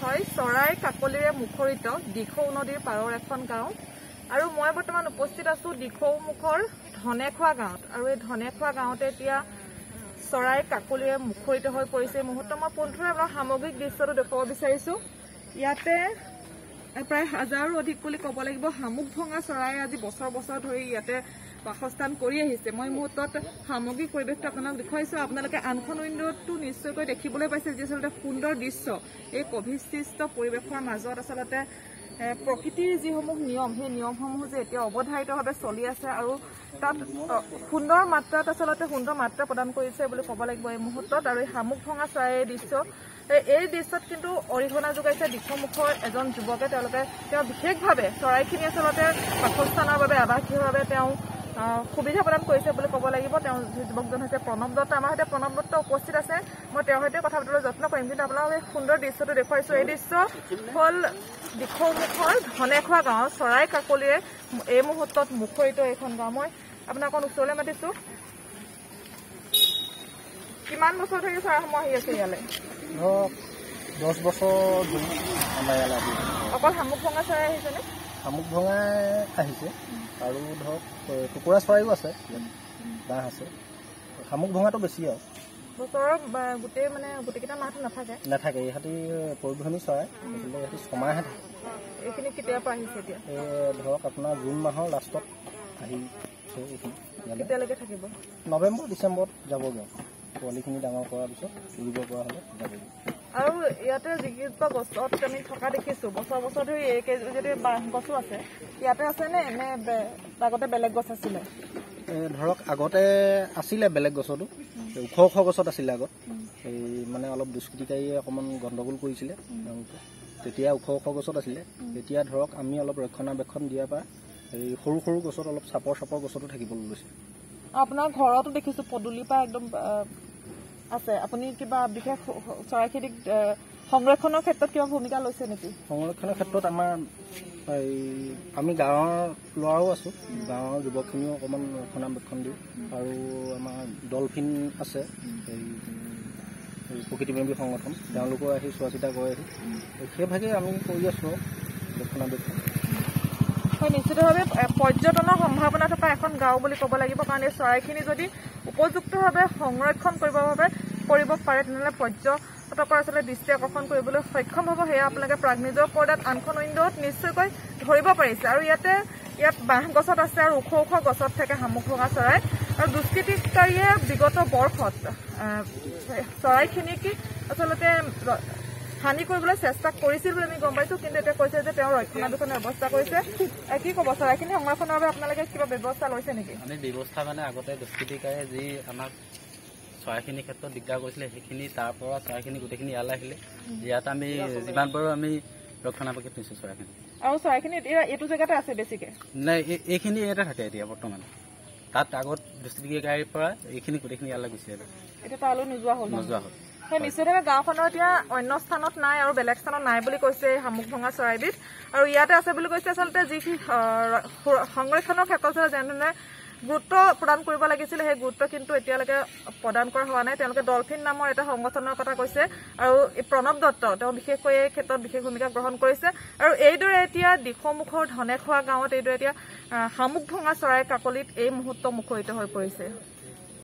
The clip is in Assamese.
হয় চৰাই কাকলিৰে মুখৰিত দিখৌ নদীৰ পাৰৰ এখন গাঁও আৰু মই বৰ্তমান উপস্থিত আছো দিখৌ মুখৰ ধনেখোৱা গাঁৱত আৰু এই ধনেখোৱা গাঁৱতে এতিয়া চৰাই কাকলিৰে মুখৰিত হৈ পৰিছে। মুহূৰ্ত মই পোনপটীয়াকৈ আপোনাৰ সামগ্ৰিক দৃশ্যটো দেখুৱাব বিচাৰিছো। ইয়াতে প্ৰায় হাজাৰো অধিক বুলি ক'ব লাগিব শামুক ভঙা চৰাই আজি বছৰ বছৰ ধৰি ইয়াতে বাসস্থান কৰি আহিছে। মই মুহূৰ্তত সামগ্ৰিক পৰিৱেশটো আপোনালোকক দেখুৱাইছো। আপোনালোকে আনখন উইণ্ডটো নিশ্চয়কৈ দেখিবলৈ পাইছে যি আচলতে সুন্দৰ দৃশ্য। এই কভিসৃষ্ট পৰিৱেশৰ মাজত আচলতে প্ৰকৃতিৰ যিসমূহ নিয়ম সেই নিয়মসমূহ যে এতিয়া অৱধাৰিতভাৱে চলি আছে আৰু তাত সুন্দৰ মাত্ৰাত আচলতে সুন্দৰ মাত্ৰা প্ৰদান কৰিছে বুলি ক'ব লাগিব এই মুহূৰ্তত। আৰু এই শামুক ভঙা চৰাইৰ দৃশ্য এই দৃশ্যত কিন্তু অৰিহণা যোগাইছে দিখৌমুখৰ এজন যুৱকে। তেওঁ বিশেষভাৱে চৰাইখিনি আচলতে বাসস্থানৰ বাবে আৱাসীয়ভাৱে তেওঁ সুবিধা প্ৰদান কৰিছে বুলি ক'ব লাগিব। তেওঁ যুৱকজন হৈছে প্ৰণৱ দত্ত। আমাৰ সৈতে প্ৰণৱ দত্ত উপস্থিত আছে। মই তেওঁৰ সৈতে কথা পাতিবলৈ যত্ন কৰিম, কিন্তু আপোনালোকক এই সুন্দৰ দৃশ্যটো দেখুৱাইছো। এই দৃশ্য হ'ল দিখৌমুখৰ ধনেখোৱা গাঁৱৰ চৰাই কাকলিৰে এই মুহূৰ্তত মুখৰিত এইখন গাঁও। মই আপোনাক অকণ ওচৰলৈ মাতিছো। কিমান বছৰ ধৰি চৰাইসমূহ আহি আছে ইয়ালৈ? 10 বছৰ ধৰি আমাৰ ইয়ালৈ আহিছে। অকল শামুক ভঙা চৰাই আহিছেনে? শামুক ভঙাই আহিছে আৰু ধৰক কুকুৰা চৰাইও আছে, বাঁহ আছে। শামুক ভঙাটো বেছি আৰু বছৰৰ গোটেইকেইটা মাহটো নাথাকে। ইহঁতি পৰিভ্ৰমী চৰাই, ইহঁতি 6 মাহে থাকে। এইখিনি কেতিয়াৰ পৰা আহিছে এতিয়া? ধৰক আপোনাৰ জুন মাহৰ লাষ্টত আহিছে। এইখিনি কেতিয়ালৈকে থাকিব? নৱেম্বৰ ডিচেম্বৰত যাবগৈ। পোৱালিখিনি ডাঙৰ কৰাৰ পিছত উৰিব পৰা হ'লে যাবগৈ। আৰু ইয়াতে যিকেইজোপা গছত আমি থকা দেখিছো বছৰ বছৰ ধৰি যদি বাঁহ গছো আছে ইয়াতে আছে নে আগতে বেলেগ গছ আছিলে? ধৰক আগতে আছিলে বেলেগ গছতো, ওখ গছত আছিলে আগত। এই মানে অলপ দুষ্কৃতিকাৰীয়ে অকণমান গণ্ডগোল কৰিছিলে তেওঁলোকে, তেতিয়া ওখ গছত আছিলে। এতিয়া ধৰক আমি অলপ ৰক্ষণাবেক্ষণ দিয়াৰ পৰা এই সৰু সৰু গছত অলপ চাপৰ গছতো থাকিবলৈ লৈছে। আপোনাৰ ঘৰতো দেখিছো পদূলিৰ পৰা একদম আছে। আপুনি কিবা বিশেষ চৰাইখিনিক সংৰক্ষণৰ ক্ষেত্ৰত কিবা ভূমিকা লৈছে নেকি? সংৰক্ষণৰ ক্ষেত্ৰত আমি গাঁৱৰ ল'ৰাও আছো, গাঁৱৰ যুৱকখিনিও অকণমান ৰক্ষণাবেক্ষণ দিওঁ। আৰু আমাৰ ডলফিন আছে, এই প্ৰকৃতিপ্ৰেমী সংগঠন, তেওঁলোকেও আহি চোৱা চিতা কৰেহি। সেইভাগে আমি কৰি আছো ৰক্ষণাবেক্ষণ। হয়, নিশ্চিতভাৱে পৰ্যটনৰ সম্ভাৱনা থকা এখন গাঁও বুলি ক'ব লাগিব। কাৰণ এই চৰাইখিনি যদি উপযুক্তভাৱে সংৰক্ষণ কৰিব পাৰে তেনেহ'লে পৰ্যটকৰ আচলতে দৃষ্টি আকৰ্ষণ কৰিবলৈ সক্ষম হ'ব। সেয়া আপোনালোকে প্ৰাগনিউজৰ পৰ্দাত আনখন উইণ্ডত নিশ্চয়কৈ ধৰিব পাৰিছে। আৰু ইয়াত বাঁহ গছত আছে আৰু ওখ গছত থাকে শামুক ভঙা চৰাই। আৰু দুষ্কৃতিকাৰীয়ে বিগত বৰ্ষত চৰাইখিনিক আচলতে হানি কৰিবলৈ চেষ্টা কৰিছিল বুলি আমি গম পাইছো, কিন্তু এতিয়া কৈছে যে তেওঁ ৰক্ষণাবেক্ষণৰ ব্যৱস্থা কৰিছে। কি ক'ব, চৰাইখিনি সংৰক্ষণৰ বাবে আপোনালোকে কিবা ব্যৱস্থা লৈছে নেকি? আমি ব্যৱস্থা আগতে দুষ্কৃতিকাৰে যি আমাক চৰাইখিনিৰ ক্ষেত্ৰত দিগদাৰ কৰিছিলে সেইখিনি তাৰ পৰা চৰাইখিনি গোটেইখিনি ইয়ালৈ আহিলে। ইয়াত আমি যিমান পাৰোঁ আমি ৰক্ষণাবেক্ষণ দিছোঁ চৰাইখিনি। আৰু চৰাইখিনি এতিয়া এইটো জেগাতে আছে বেছিকে? নাই, এইখিনি ইয়াতে থাকে এতিয়া বৰ্তমান। তাত আগত দুষ্কৃতিকাৰীৰ পৰা এইখিনি গোটেইখিনি ইয়ালৈ গুচি আহিলে। এতিয়া তালৈ নোযোৱা হ'ল? সেই নিশ্চিতভাৱে গাঁওখনৰ এতিয়া অন্য স্থানত নাই আৰু বেলেগ স্থানত নাই বুলি কৈছে এই শামুক ভঙা চৰাইবিধ। আৰু ইয়াতে আছে বুলি কৈছে। আচলতে যিখিনি সংৰক্ষণৰ ক্ষেত্ৰত যেনেধৰণে গুৰুত্ব প্ৰদান কৰিব লাগিছিলে সেই গুৰুত্ব কিন্তু এতিয়ালৈকে প্ৰদান কৰা হোৱা নাই। তেওঁলোকে ডলফিন নামৰ এটা সংগঠনৰ কথা কৈছে আৰু প্ৰণৱ দত্ত তেওঁ বিশেষকৈ এই ক্ষেত্ৰত বিশেষ ভূমিকা গ্ৰহণ কৰিছে। আৰু এইদৰে এতিয়া দিখৌমুখৰ ধনেখোৱা গাঁৱত এইদৰে এতিয়া শামুক ভঙা চৰাই কাকলিত এই মুহূৰ্ত মুখৰিত হৈ পৰিছে।